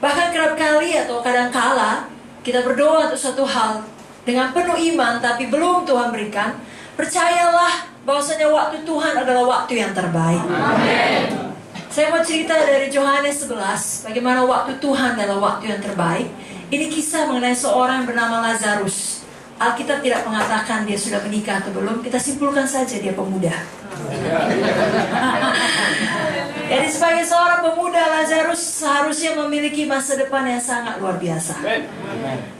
Bahkan kerap kali atau kadang kala kita berdoa untuk suatu hal dengan penuh iman, tapi belum Tuhan berikan. Percayalah bahwasanya waktu Tuhan adalah waktu yang terbaik. Amen. Saya mau cerita dari Yohanes 11, bagaimana waktu Tuhan adalah waktu yang terbaik. Ini kisah mengenai seorang bernama Lazarus. Alkitab tidak mengatakan dia sudah menikah atau belum. Kita simpulkan saja dia pemuda. Jadi sebagai seorang pemuda, Lazarus seharusnya memiliki masa depan yang sangat luar biasa.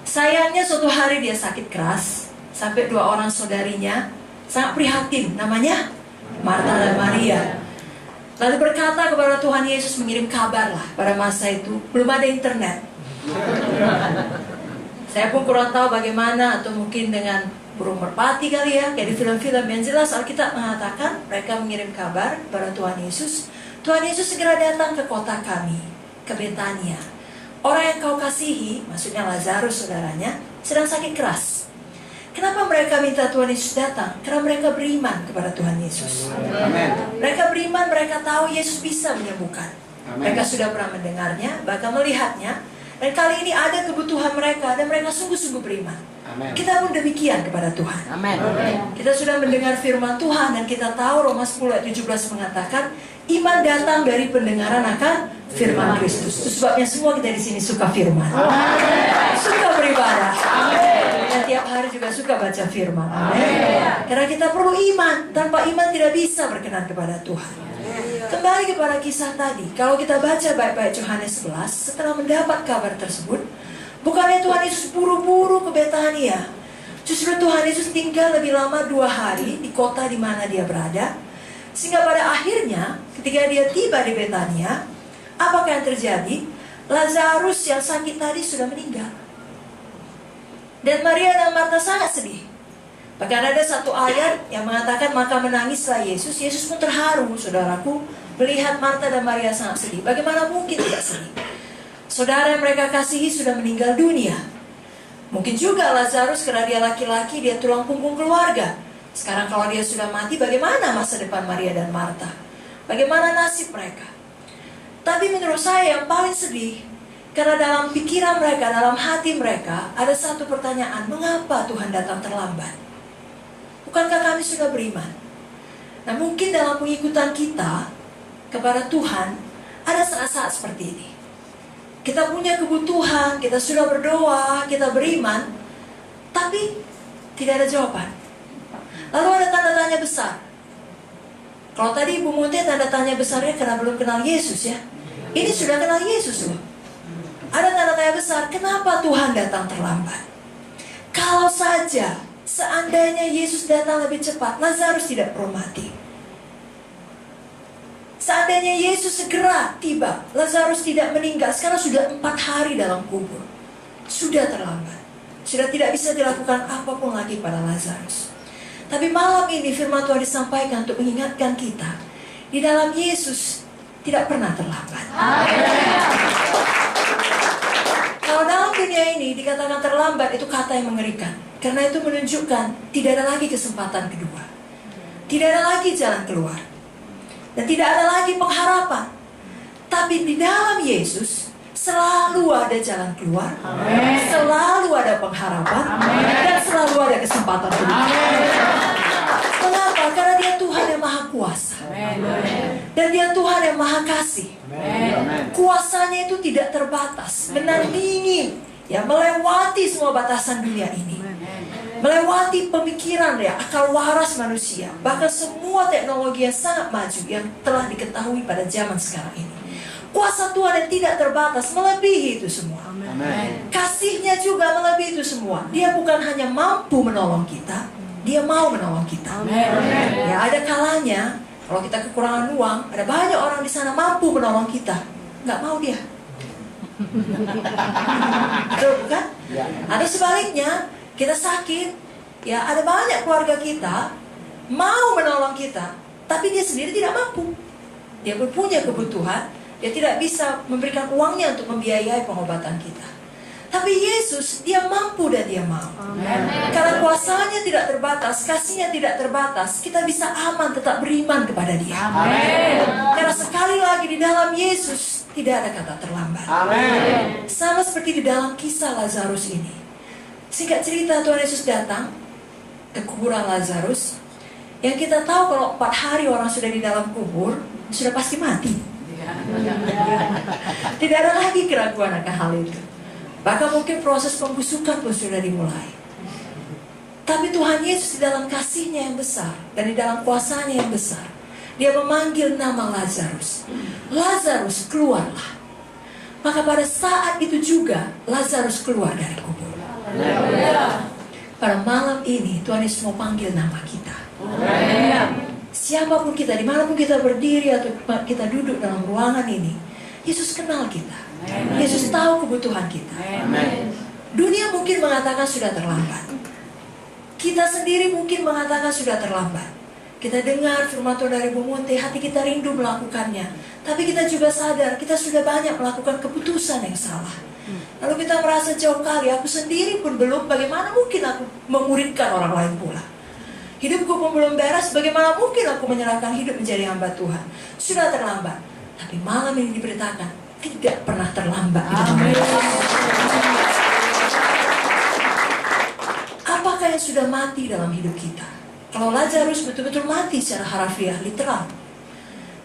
Sayangnya suatu hari dia sakit keras, sampai 2 orang saudarinya sangat prihatin, namanya Marta dan Maria. Lalu berkata kepada Tuhan Yesus, mengirim kabar lah. Pada masa itu belum ada internet. Saya pun kurang tahu bagaimana, atau mungkin dengan burung merpati kali ya, kayak di film-film. Yang jelas Alkitab mengatakan mereka mengirim kabar kepada Tuhan Yesus. Tuhan Yesus segera datang ke kota kami, ke Betania. Orang yang kau kasihi, maksudnya Lazarus saudaranya, sedang sakit keras. Kenapa mereka minta Tuhan Yesus datang? Karena mereka beriman kepada Tuhan Yesus. Amen. Mereka beriman, mereka tahu Yesus bisa menyembuhkan. Amen. Mereka sudah pernah mendengarnya, bahkan melihatnya. Dan kali ini ada kebutuhan mereka, dan mereka sungguh-sungguh beriman. Amen. Kita pun demikian kepada Tuhan. Amen. Kita sudah mendengar firman Tuhan, dan kita tahu Roma 10 ayat 17 mengatakan, iman datang dari pendengaran akan firman Kristus. Itu sebabnya semua kita di sini suka firman. Amen. Suka beribadah. Amen. Dan tiap hari juga suka baca firman. Amen. Karena kita perlu iman. Tanpa iman tidak bisa berkenan kepada Tuhan. Kembali kepada kisah tadi. Kalau kita baca baik-baik Yohanes 11, setelah mendapat kabar tersebut, bukannya Tuhan Yesus buru-buru ke Betania. Justru Tuhan Yesus tinggal lebih lama 2 hari di kota di mana dia berada. Sehingga pada akhirnya ketika dia tiba di Betania, apakah yang terjadi? Lazarus yang sakit tadi sudah meninggal. Dan Maria dan Marta sangat sedih. Bahkan ada satu ayat yang mengatakan maka menangislah Yesus. Yesus pun terharu, saudaraku, melihat Marta dan Maria sangat sedih. Bagaimana mungkin tidak sedih? Saudara yang mereka kasihi sudah meninggal dunia. Mungkin juga Lazarus karena dia laki-laki, dia tulang punggung keluarga. Sekarang kalau dia sudah mati, bagaimana masa depan Maria dan Marta? Bagaimana nasib mereka? Tapi menurut saya yang paling sedih, karena dalam pikiran mereka, dalam hati mereka, ada satu pertanyaan, mengapa Tuhan datang terlambat? Bukankah kami sudah beriman? Nah mungkin dalam pengikutan kita kepada Tuhan, ada saat-saat seperti ini. Kita punya kebutuhan, kita sudah berdoa, kita beriman, tapi tidak ada jawaban. Lalu ada tanda tanya besar. Kalau tadi Ibu Munte tanda tanya besarnya karena belum kenal Yesus ya. Ini sudah kenal Yesus loh. Ada tanda tanya besar, kenapa Tuhan datang terlambat? Kalau saja seandainya Yesus datang lebih cepat, Lazarus tidak perlu mati. Seandainya Yesus segera tiba, Lazarus tidak meninggal. Sekarang sudah 4 hari dalam kubur. Sudah terlambat. Sudah tidak bisa dilakukan apapun lagi pada Lazarus. Tapi malam ini firman Tuhan disampaikan untuk mengingatkan kita, di dalam Yesus tidak pernah terlambat. Kalau dalam dunia ini dikatakan terlambat, itu kata yang mengerikan. Karena itu menunjukkan tidak ada lagi kesempatan kedua. Tidak ada lagi jalan keluar. Dan tidak ada lagi pengharapan. Tapi di dalam Yesus selalu ada jalan keluar. Amen. Selalu ada pengharapan. Amen. Dan selalu ada kesempatan kedua. Mengapa? Karena dia Tuhan yang maha kuasa. Amen. Dan dia Tuhan yang maha kasih. Amen. Kuasanya itu tidak terbatas, menandingi, ya, melewati semua batasan dunia ini. Melewati pemikiran ya, akal waras manusia. Bahkan semua teknologi yang sangat maju yang telah diketahui pada zaman sekarang ini. Kuasa Tuhan yang tidak terbatas melebihi itu semua. Amen. Kasihnya juga melebihi itu semua. Dia bukan hanya mampu menolong kita, dia mau menolong kita. Amen. Ya, ada kalanya kalau kita kekurangan uang, ada banyak orang di sana mampu menolong kita, nggak mau dia. Betul bukan? Ada sebaliknya. Kita sakit, ya ada banyak keluarga kita mau menolong kita, tapi dia sendiri tidak mampu. Dia pun punya kebutuhan, dia tidak bisa memberikan uangnya untuk membiayai pengobatan kita. Tapi Yesus, dia mampu dan dia mau. Amen. Karena kuasanya tidak terbatas, kasihnya tidak terbatas, kita bisa aman tetap beriman kepada dia. Amen. Karena sekali lagi di dalam Yesus tidak ada kata terlambat. Amin. Sama seperti di dalam kisah Lazarus ini. Singkat cerita, Tuhan Yesus datang ke kuburan Lazarus. Yang kita tahu kalau 4 hari orang sudah di dalam kubur, sudah pasti mati. Tidak ada lagi keraguan akan hal itu. Bahkan mungkin proses pembusukan pun sudah dimulai. Tapi Tuhan Yesus di dalam kasih-Nya yang besar dan di dalam kuasa-Nya yang besar, Dia memanggil nama Lazarus. Lazarus, keluarlah. Maka pada saat itu juga Lazarus keluar dari kubur. Pada malam ini Tuhan Yesus mau panggil nama kita. Siapapun kita, dimanapun kita berdiri atau kita duduk dalam ruangan ini, Yesus kenal kita. Yesus tahu kebutuhan kita. Dunia mungkin mengatakan sudah terlambat. Kita sendiri mungkin mengatakan sudah terlambat. Kita dengar firman Tuhan dari Bu Munti, hati kita rindu melakukannya. Tapi kita juga sadar kita sudah banyak melakukan keputusan yang salah. Lalu kita merasa jauh kali, aku sendiri pun belum, bagaimana mungkin aku memuridkan orang lain pula. Hidupku pun belum beres, bagaimana mungkin aku menyerahkan hidup menjadi hamba Tuhan. Sudah terlambat. Tapi malam ini diberitakan, tidak pernah terlambat. Apakah yang sudah mati dalam hidup kita? Kalau Lazarus betul-betul mati secara harafiah, literal.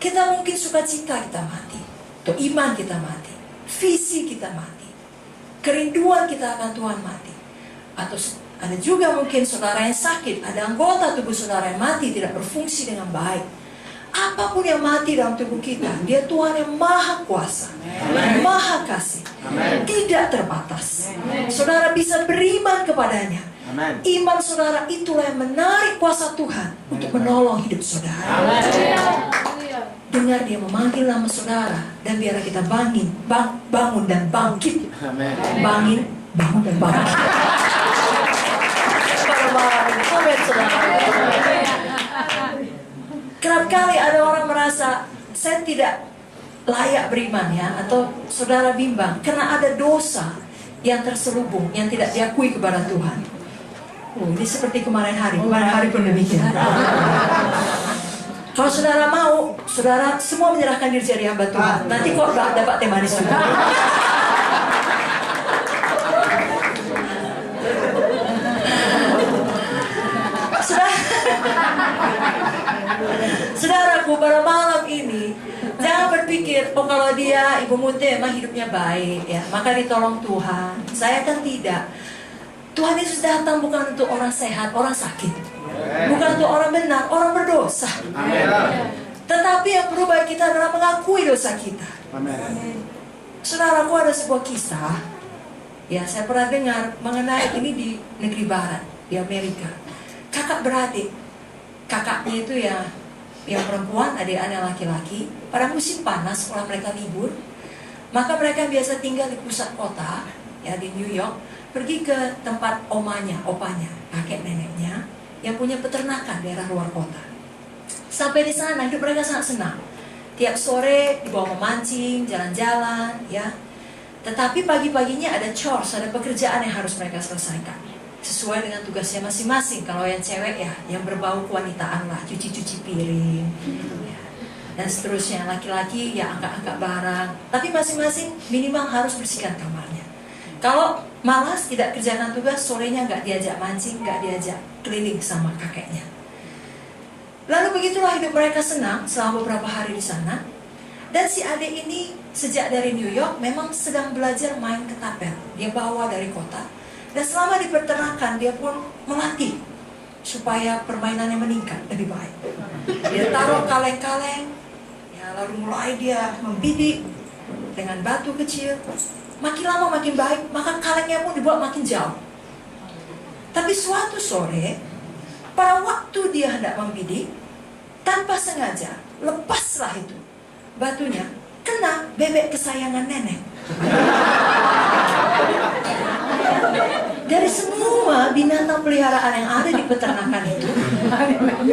Kita mungkin sukacita kita mati, atau iman kita mati, visi kita mati, kerinduan kita akan Tuhan mati. Atau ada juga mungkin saudara yang sakit, ada anggota tubuh saudara yang mati, tidak berfungsi dengan baik. Apapun yang mati dalam tubuh kita, Dia Tuhan yang maha kuasa, maha kasih, tidak terbatas. Saudara bisa beriman kepadanya. Iman saudara itulah yang menarik kuasa Tuhan untuk menolong hidup saudara. Dengar Dia memanggil nama saudara, dan biarlah kita bangun dan bangkit. Bangun dan bangkit. Kerap kali ada orang merasa saya tidak layak beriman ya, atau saudara bimbang karena ada dosa yang terselubung yang tidak diakui kepada Tuhan. Ini seperti kemarin hari pun demikian. Kalau saudara mau, saudara semua menyerahkan diri jadi hamba Tuhan. Nanti kok dapat teh manis juga. Saudaraku, pada malam ini jangan berpikir, oh kalau dia Ibu Munti emang hidupnya baik ya, maka ditolong Tuhan. Saya kan tidak. Tuhan Yesus datang bukan untuk orang sehat, orang sakit, bukan untuk orang benar, orang berdosa. Tetapi yang perlu bagi kita adalah mengakui dosa kita. Saudaraku, ada sebuah kisah, ya saya pernah dengar mengenai ini di negeri barat, di Amerika. Kakak beradik, kakaknya itu ya yang perempuan, adik-adik laki-laki. Pada musim panas, sekolah mereka libur, maka mereka biasa tinggal di pusat kota, ya di New York. Pergi ke tempat opanya, kakek neneknya yang punya peternakan daerah luar kota. Sampai di sana hidup mereka sangat senang. Tiap sore dibawa memancing, jalan-jalan, ya. Tetapi pagi-paginya ada chores, ada pekerjaan yang harus mereka selesaikan sesuai dengan tugasnya masing-masing. Kalau yang cewek ya, yang berbau kewanitaan lah, cuci-cuci piring, ya. Dan seterusnya. Laki-laki ya angkat-angkat barang. Tapi masing-masing minimal harus bersihkan kamarnya. Kalau malas tidak kerjakan tugas, sorenya nggak diajak mancing, nggak diajak keliling sama kakeknya. Lalu begitulah hidup mereka senang selama beberapa hari di sana. Dan si adik ini sejak dari New York memang sedang belajar main ketapel. Dia bawa dari kota. Dan selama di peternakan dia pun melatih supaya permainannya meningkat lebih baik. Dia taruh kaleng-kaleng, ya, lalu mulai dia membidik dengan batu kecil. Makin lama makin baik, maka kalengnya pun dibuat makin jauh. Tapi suatu sore, pada waktu dia hendak membidik, tanpa sengaja, lepaslah itu batunya, kena bebek kesayangan nenek. Dari semua binatang peliharaan yang ada di peternakan itu,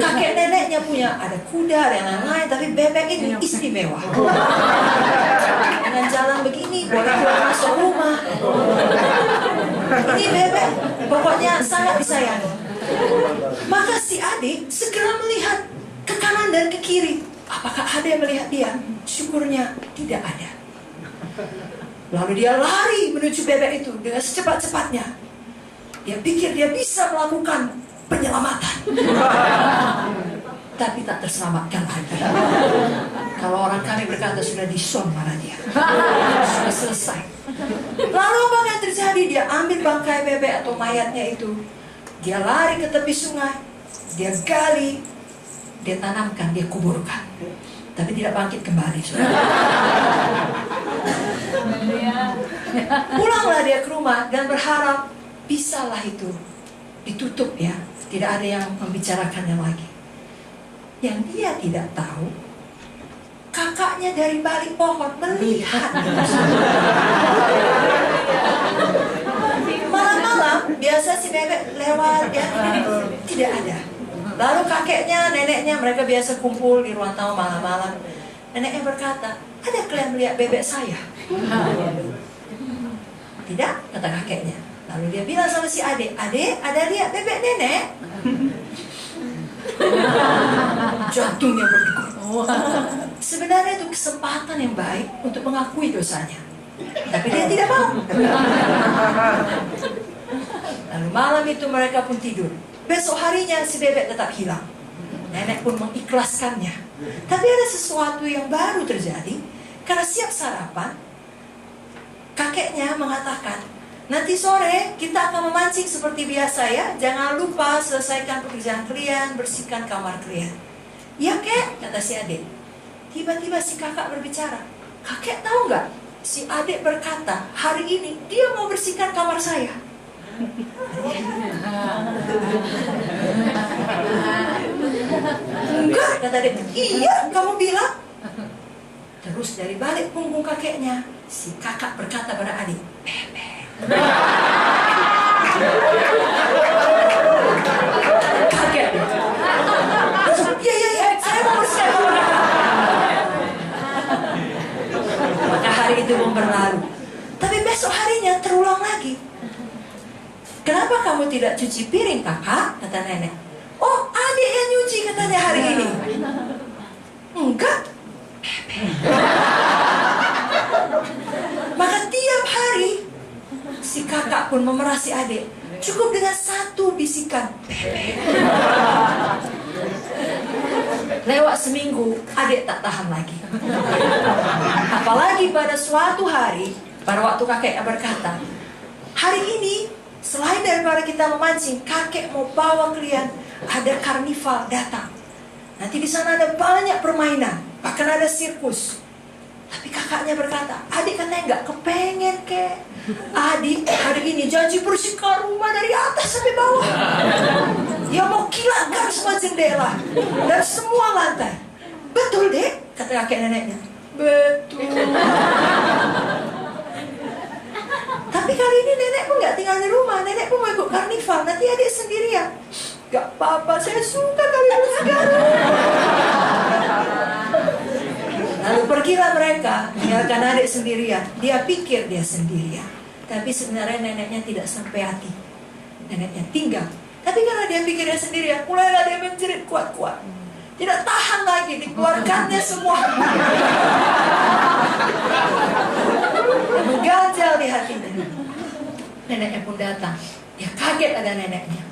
kakek neneknya punya ada kuda dan lain-lain, tapi bebek ini istimewa. Dengan jalan begini, boleh keluar masuk rumah. Ini bebek, pokoknya sangat disayangi. Maka si adik segera melihat ke kanan dan ke kiri. Apakah ada yang melihat dia? Syukurnya tidak ada. Lalu dia lari menuju bebek itu dengan secepat-cepatnya. Dia pikir dia bisa melakukan penyelamatan. Tapi tak terselamatkan lagi. Kalau orang kami berkata sudah dison mana dia. Sudah selesai. Lalu apa yang terjadi? Dia ambil bangkai bebek atau mayatnya itu. Dia lari ke tepi sungai. Dia gali. Dia tanamkan, dia kuburkan. Tapi tidak bangkit kembali. Pulanglah dia ke rumah dan berharap bisalah itu ditutup ya. Tidak ada yang membicarakannya lagi. Yang dia tidak tahu, kakaknya dari balik pohon melihat. Malam-malam biasa si bebek lewat ya, tidak ada. Lalu kakeknya, neneknya, mereka biasa kumpul di ruang tamu malam-malam. Neneknya berkata, ada kalian melihat bebek saya? Tidak, kata kakeknya. Lalu dia bilang sama si adik, adik, ada lihat bebek nenek? Jantungnya berdegup. Sebenarnya itu kesempatan yang baik untuk mengakui dosanya. Tapi dia tidak mau. Lalu malam itu mereka pun tidur. Besok harinya si bebek tetap hilang. Nenek pun mengikhlaskannya. Tapi ada sesuatu yang baru terjadi. Karena siap sarapan, kakeknya mengatakan, nanti sore kita akan memancing seperti biasa ya. Jangan lupa selesaikan pekerjaan kalian, bersihkan kamar kalian. Ya kek, kata si adik. Tiba-tiba si kakak berbicara. Kakek tahu nggak? Si adik berkata, hari ini dia mau bersihkan kamar saya. Enggak, kata adik. Iya, kamu bilang. Terus dari balik punggung kakeknya, si kakak berkata pada adik, bebek. Kaget. Iya, saya mau bersihkan kamar. Maka hari itu pun berlalu. Tapi besok harinya terulang lagi. Kenapa kamu tidak cuci piring kakak? Kata nenek. Oh, adik yang nyuci katanya hari ini. Enggak. Maka tiap hari si kakak pun memerah si adik. Cukup dengan satu bisikan. Lewat seminggu, adik tak tahan lagi. Apalagi pada suatu hari, pada waktu kakek berkata, hari ini selain daripada kita memancing, kakek mau bawa kalian, ada karnival datang. Nanti di sana ada banyak permainan, bahkan ada sirkus. Tapi kakaknya berkata, adik katanya nggak kepengen kek. Adik hari ini janji bersihkan rumah dari atas sampai bawah. Dia mau kilatkan semua jendela dan semua lantai. Betul dek, kata kakek neneknya. Betul. Tapi kali ini nenek pun gak tinggal di rumah. Nenek pun mau ikut karnival. Nanti adik sendirian. Gak apa-apa, saya suka kalian sekarang. Lalu pergilah mereka, tinggalkan adik sendirian. Dia pikir dia sendirian, tapi sebenarnya neneknya tidak sampai hati. Neneknya tinggal. Tapi karena dia pikir dia sendirian, mulailah dia menjerit kuat-kuat. Tidak tahan lagi, dikeluarkannya semua. Mengganjal di hatinya. Neneknya pun datang. Dia kaget ada neneknya.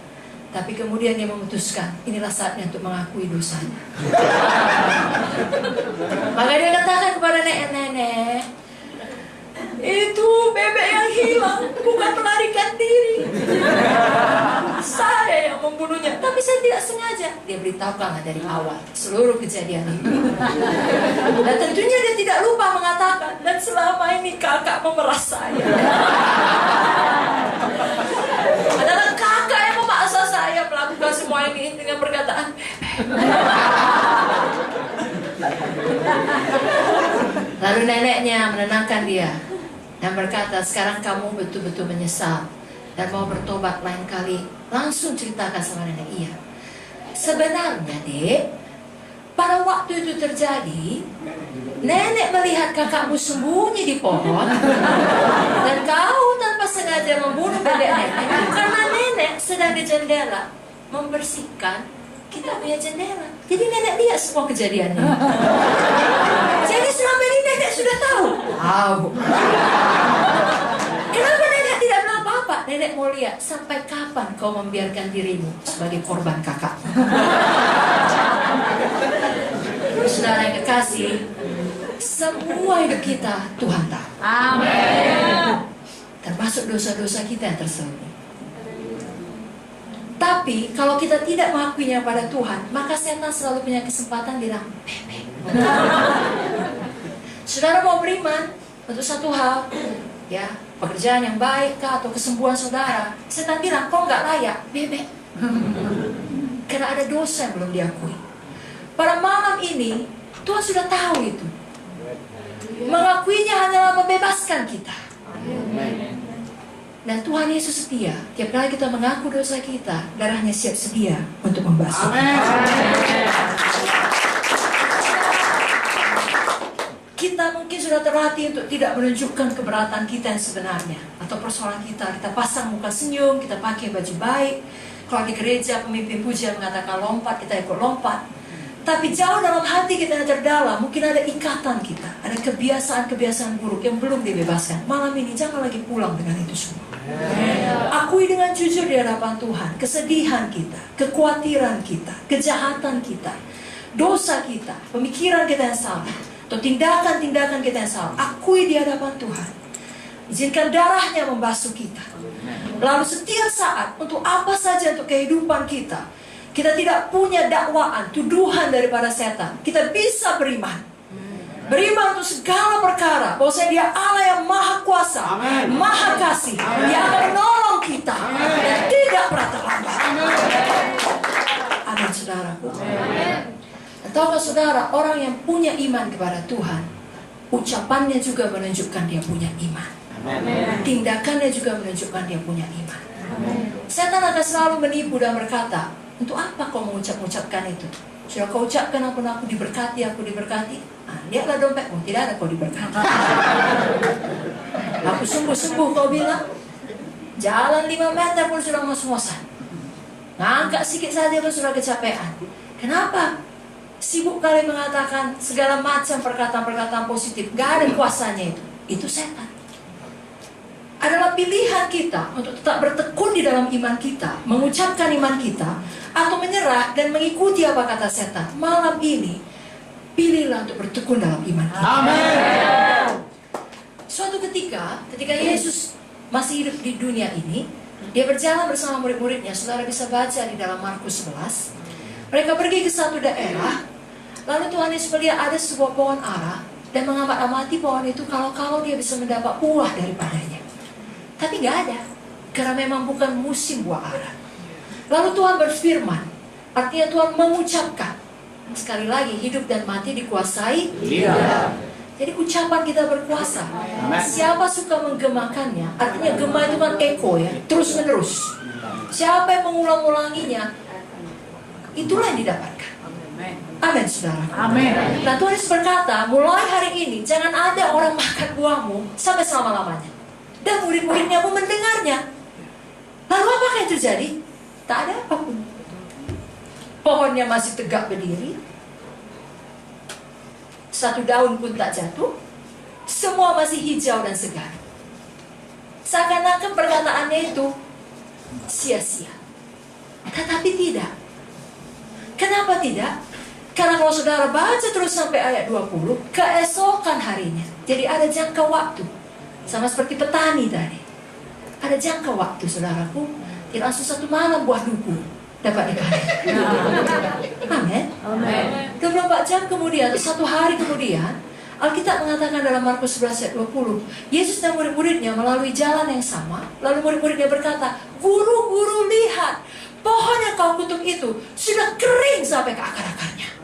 Tapi kemudian dia memutuskan, inilah saatnya untuk mengakui dosanya. Maka dia katakan kepada nenek-nenek, itu bebek yang hilang, bukan melarikan diri. Saya yang membunuhnya, tapi saya tidak sengaja. Dia beritahukanlah dari awal seluruh kejadian itu. Dan tentunya dia tidak lupa mengatakan, dan selama ini kakak memeras saya. Adalah kakak yang memaksa saya melakukan semua ini dengan perkataan Lalu neneknya menenangkan dia dan berkata, sekarang kamu betul-betul menyesal dan mau bertobat lain kali, langsung ceritakan sama nenek. Iya, sebenarnya dek, pada waktu itu terjadi, nenek melihat kakakmu sembunyi di pohon dan kau tanpa sengaja membunuh bebek nenek karena nenek sedang di jendela membersihkan kita punya jendela. Jadi nenek lihat semua kejadiannya. Jadi selama ini nenek sudah tahu. Kenapa nenek tidak bilang apa-apa? Nenek mau lihat sampai kapan kau membiarkan dirimu sebagai korban kakak. Saudara yang kekasih, semua hidup kita Tuhan tahu. Amin. Termasuk dosa-dosa kita yang tersembunyi. Tapi kalau kita tidak mengakuinya pada Tuhan, maka setan selalu punya kesempatan bilang, bebek. Saudara mau beriman untuk satu hal, ya, pekerjaan yang baik kah, atau kesembuhan saudara, setan bilang, kau nggak layak, bebek. Karena ada dosa yang belum diakui. Pada malam ini, Tuhan sudah tahu itu. Mengakuinya hanyalah membebaskan kita. Dan Tuhan Yesus setia. Tiap kali kita mengaku dosa kita, darahnya siap sedia untuk membasuh. Kita mungkin sudah terlatih untuk tidak menunjukkan keberatan kita yang sebenarnya, atau persoalan kita. Kita pasang muka senyum, kita pakai baju baik. Kalau di gereja pemimpin pujian mengatakan lompat, kita ikut lompat. Tapi jauh dalam hati kita yang terdalam, mungkin ada ikatan kita, ada kebiasaan-kebiasaan buruk yang belum dibebaskan. Malam ini jangan lagi pulang dengan itu semua. Akui dengan jujur di hadapan Tuhan kesedihan kita, kekhawatiran kita, kejahatan kita, dosa kita, pemikiran kita yang salah, atau tindakan-tindakan kita yang salah. Akui di hadapan Tuhan. Izinkan darahnya membasuh kita. Lalu setiap saat, untuk apa saja untuk kehidupan kita, kita tidak punya dakwaan, tuduhan daripada setan. Kita bisa beriman. Beriman untuk segala perkara. Bahwa dia Allah yang maha kuasa, Amen. Maha kasih, Amen. Yang akan menolong kita, Amen. Dan tidak pernah terlambat. Amin, saudaraku. Tahukah saudara, orang yang punya iman kepada Tuhan, ucapannya juga menunjukkan dia punya iman. Amen. Tindakannya juga menunjukkan dia punya iman. Amen. Setan akan selalu menipu dan berkata, untuk apa kau mengucapkan itu? Sudah kau ucapkan ampun aku diberkati, aku diberkati. Lihatlah dompetmu, tidak ada kau diberkati. Aku sungguh-sungguh kau bilang, jalan 5 meter pun sudah ngos-ngosan. Ngangkat sedikit saja pun sudah kecapean. Kenapa? Sibuk kali mengatakan segala macam perkataan-perkataan positif. Gak ada kuasanya itu. Itu setan. Adalah pilihan kita untuk tetap bertekun di dalam iman kita, mengucapkan iman kita, atau menyerah dan mengikuti apa kata setan. Malam ini, pilihlah untuk bertekun dalam iman kita. Amin. Suatu ketika Yesus masih hidup di dunia ini, dia berjalan bersama murid-muridnya. Saudara bisa baca di dalam Markus 11. Mereka pergi ke satu daerah, lalu Tuhan Yesus melihat ada sebuah pohon ara dan mengamati pohon itu kalau dia bisa mendapat buah daripadanya. Tapi gak ada, karena memang bukan musim buah ara. Lalu Tuhan berfirman, artinya Tuhan mengucapkan. Sekali lagi, hidup dan mati dikuasai lidah. Jadi ucapan kita berkuasa. Siapa suka menggemakannya, artinya gema itu kan eko ya, terus menerus. Siapa yang mengulang-ulanginya, itulah yang didapatkan. Amin, saudara. Amin. Nah, Tuhan Yesus berkata, mulai hari ini jangan ada orang makan buahmu sampai selama-lamanya. Dan murid-muridnya pun mendengarnya. Lalu apakah yang terjadi? Tak ada apapun. Pohonnya masih tegak berdiri. Satu daun pun tak jatuh. Semua masih hijau dan segar. Seakan-akan perkataannya itu sia-sia. Tetapi tidak. Kenapa tidak? Karena kalau saudara baca terus sampai ayat 20, keesokan harinya. Jadi ada jangka waktu. Sama seperti petani tadi. Ada jangka waktu, saudaraku. Tidak langsung satu malam buah duku dapat dipanen. Amin. 24 jam kemudian, atau satu hari kemudian, Alkitab mengatakan dalam Markus 11 ayat 20, Yesus dan murid-muridnya melalui jalan yang sama. Lalu murid-muridnya berkata, Guru, lihat, pohon yang kau kutuk itu sudah kering sampai ke akar-akarnya.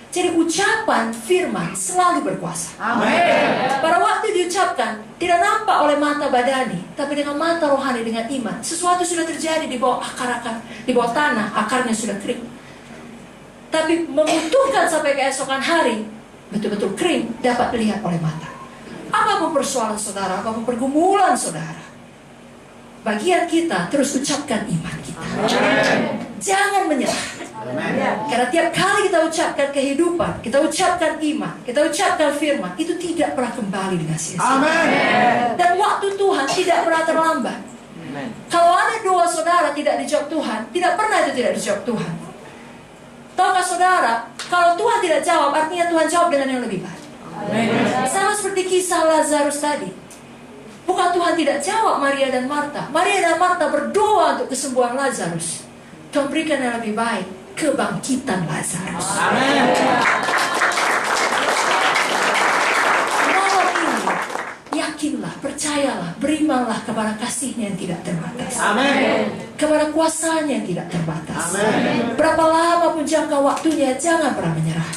Jadi ucapan firman selalu berkuasa. Amin. Pada waktu diucapkan, tidak nampak oleh mata badani, tapi dengan mata rohani, dengan iman. Sesuatu sudah terjadi di bawah akar-akar, di bawah tanah, akarnya sudah kering. Tapi membutuhkan sampai keesokan hari, betul-betul kering, dapat dilihat oleh mata. Apapun persoalan saudara, apapun pergumulan saudara, bagian kita terus ucapkan iman kita. Amin. Jangan menyerah. Karena tiap kali kita ucapkan kehidupan, kita ucapkan iman, kita ucapkan firman, itu tidak pernah kembali dengan sia-sia. Dan waktu Tuhan tidak pernah terlambat. Kalau ada doa saudara tidak dijawab Tuhan, tidak pernah itu tidak dijawab Tuhan. Tahukah saudara, kalau Tuhan tidak jawab, artinya Tuhan jawab dengan yang lebih baik. Sama seperti kisah Lazarus tadi. Bukan Tuhan tidak jawab Maria dan Marta. Maria dan Marta berdoa untuk kesembuhan Lazarus. Tuhan berikan yang lebih baik, kebangkitan Lazarus. Malam ini, yakinlah, percayalah, berimanlah kepada kasih-Nya yang tidak terbatas. Kepada kuasa-Nya yang tidak terbatas. Berapa lama pun jangka waktunya, jangan pernah menyerah.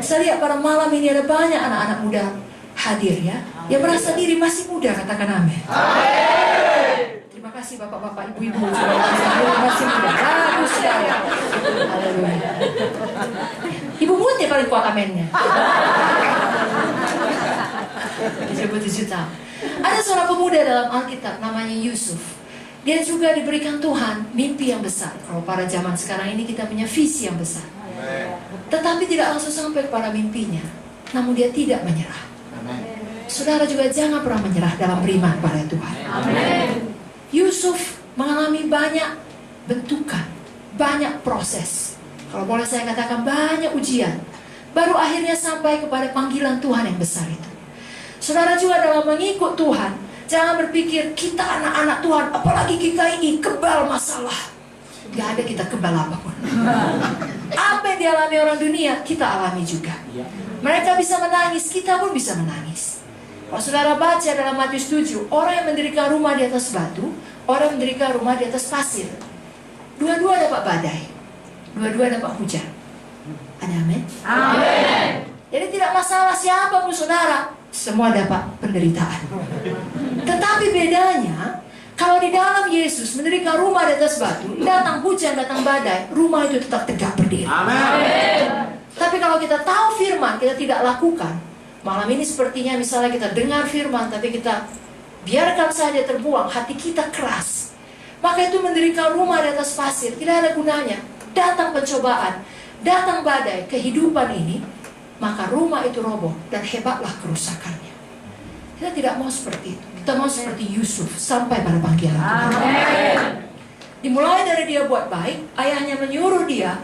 Saya lihat pada malam ini ada banyak anak-anak muda hadir ya, yang merasa diri masih muda, katakan amin. Terima kasih bapak-bapak, ibu-ibu masih muda. Bagus sekali. Haleluya. Ibu Muti paling kuat amennya. 77 tahun. Ada seorang pemuda dalam Alkitab namanya Yusuf. Dia juga diberikan Tuhan mimpi yang besar. Kalau pada zaman sekarang ini kita punya visi yang besar. Tetapi tidak langsung sampai kepada mimpinya. Namun dia tidak menyerah. Saudara juga jangan pernah menyerah dalam beriman pada Tuhan. Yusuf mengalami banyak bentukan, banyak proses. Kalau boleh saya katakan banyak ujian. Baru akhirnya sampai kepada panggilan Tuhan yang besar itu. Saudara juga dalam mengikut Tuhan, jangan berpikir kita anak-anak Tuhan, apalagi kita ini kebal masalah. Gak ada kita kebal apapun. Apa yang dialami orang dunia, kita alami juga. Mereka bisa menangis, kita pun bisa menangis. Kalau saudara baca dalam Matius 7, orang yang mendirikan rumah di atas batu, orang yang mendirikan rumah di atas pasir. Dua-dua dapat badai, dua-dua dapat hujan. Ada amin? Amin. Jadi tidak masalah siapapun saudara, semua dapat penderitaan. Tetapi bedanya, kalau di dalam Yesus mendirikan rumah di atas batu, datang hujan, datang badai, rumah itu tetap tegak berdiri. Amin. Tapi kalau kita tahu firman, kita tidak lakukan. Malam ini sepertinya misalnya kita dengar firman, tapi kita biarkan saja terbuang, hati kita keras. Maka itu mendirikan rumah di atas pasir, tidak ada gunanya. Datang pencobaan, datang badai, kehidupan ini, maka rumah itu roboh dan hebatlah kerusakannya. Kita tidak mau seperti itu. Kita mau seperti Yusuf sampai pada panggilan Tuhan. Dimulai dari dia buat baik, ayahnya menyuruh dia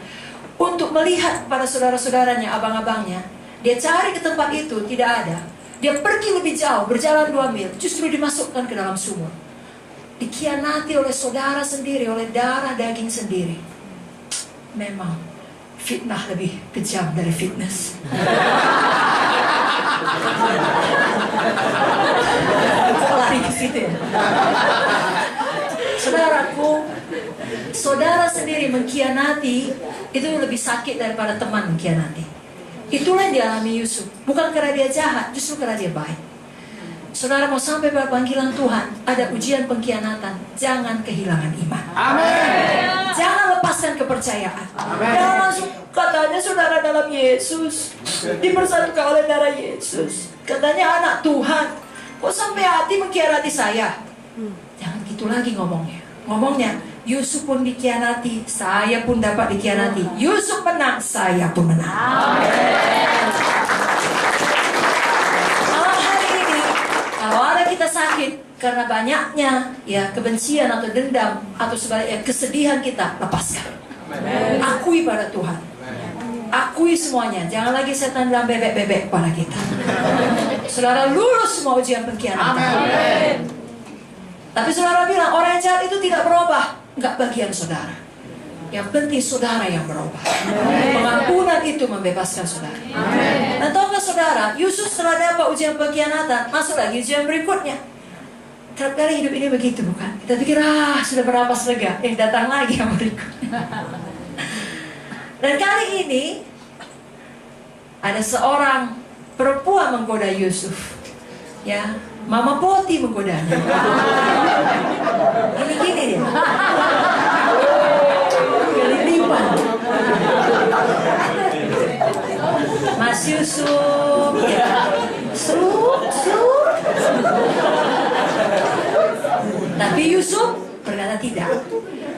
untuk melihat pada saudara-saudaranya, abang-abangnya. Dia cari ke tempat itu, tidak ada. Dia pergi lebih jauh, berjalan 2 mil, justru dimasukkan ke dalam sumur. Dikhianati oleh saudara sendiri, oleh darah daging sendiri. Memang fitnah lebih kejam dari fitness. Lari ke situ ya. Saudaraku, saudara sendiri mengkhianati itu lebih sakit daripada teman mengkhianati. Itulah yang dialami Yusuf. Bukan karena dia jahat, justru karena dia baik. Saudara mau sampai pada panggilan Tuhan, ada ujian pengkhianatan, jangan kehilangan iman. Amin. Jangan lepaskan kepercayaan. Amin. Jangan langsung katanya saudara dalam Yesus, dipersatukan oleh darah Yesus. Katanya anak Tuhan, kok sampai hati mengkhianati saya? Jangan gitu lagi ngomongnya. Ngomongnya, Yusuf pun dikhianati, saya pun dapat dikhianati. Yusuf menang, saya pun menang. Malam hari ini, kalau ada kita sakit karena banyaknya ya kebencian atau dendam atau sebaliknya kesedihan kita, lepaskan. Akui pada Tuhan. Akui semuanya. Jangan lagi setan dalam bebek-bebek pada kita. Saudara lulus semua ujian pengkhianatan. Tapi saudara bilang orang yang jahat itu tidak berubah. Enggak bagian saudara. Yang penting saudara yang berubah. Pengampunan itu membebaskan saudara. Dan tahukah saudara, Yusuf setelah dapat ujian pengkhianatan, masuk lagi ujian berikutnya. Kerap kali hidup ini begitu bukan? Kita pikir sudah bernapas lega, datang lagi yang berikutnya. Dan kali ini ada seorang perempuan menggoda Yusuf. Ya, Mama Poti menggodanya. Ini gini dia. Kelilipan. Mas Yusuf, ya. Serut. Tapi Yusuf berkata tidak.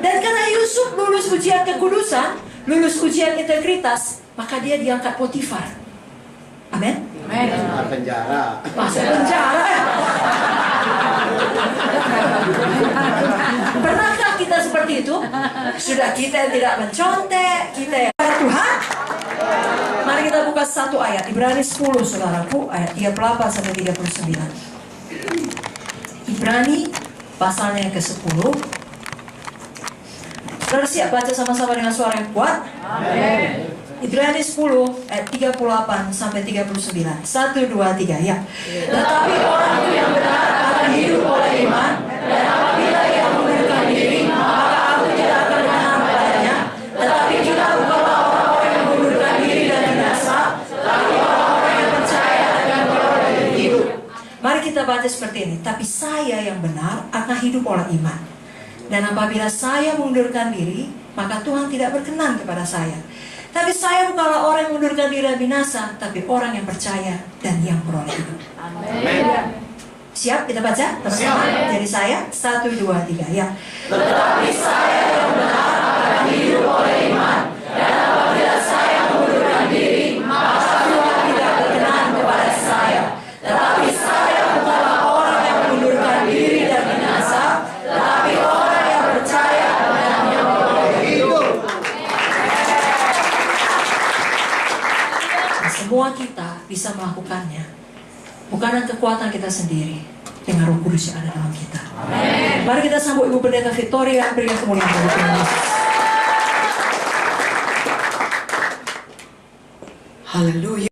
Dan karena Yusuf lulus ujian kekudusan, lulus ujian integritas, maka dia diangkat Potifar. Amin. Penjara. Masuk penjara. Pernahkah kita seperti itu? Sudah kita yang tidak mencontek, kita yang Tuhan. Mari kita buka satu ayat, Ibrani 10 saudaraku, ayat 38 sampai 39. Ibrani pasalnya yang ke-10. Saudara siap baca sama-sama dengan suara yang kuat? Amin. Ibrani 10 ayat 38 sampai 39. 1, 2, 3 ya. Tetapi orang yang benar akan hidup oleh iman, dan apabila ia mengundurkan diri, maka aku tidak akan menang padanya. Tetapi kita bukanlah orang-orang yang mengundurkan diri dan binasa, tetapi orang-orang yang percaya akan beroleh hidup. Mari kita baca seperti ini. Tapi saya yang benar akan hidup oleh iman, dan apabila saya mengundurkan diri, maka Tuhan tidak berkenan kepada saya. Tapi saya bukanlah orang yang mengundurkan diri dan binasa, tapi orang yang percaya dan yang beroleh hidup. Amin. Siap kita baca bersama. Jadi saya 1, 2, 3 ya. Tetapi saya yang benar akan hidup oleh iman, dan apabila saya mengundurkan diri, maka Tuhan tidak berkenan kepada saya. Tetapi saya bukanlah orang yang mengundurkan diri dan binasa, tetapi orang yang percaya dan yang beroleh hidup. Semua kita bisa melakukannya, bukan dengan kekuatan kita sendiri, dengan Roh Kudus yang ada dalam kita. Amen. Mari kita sambut Ibu Pendeta Victoria, berikan kemuliaan bagi Tuhan Yesus. Haleluya.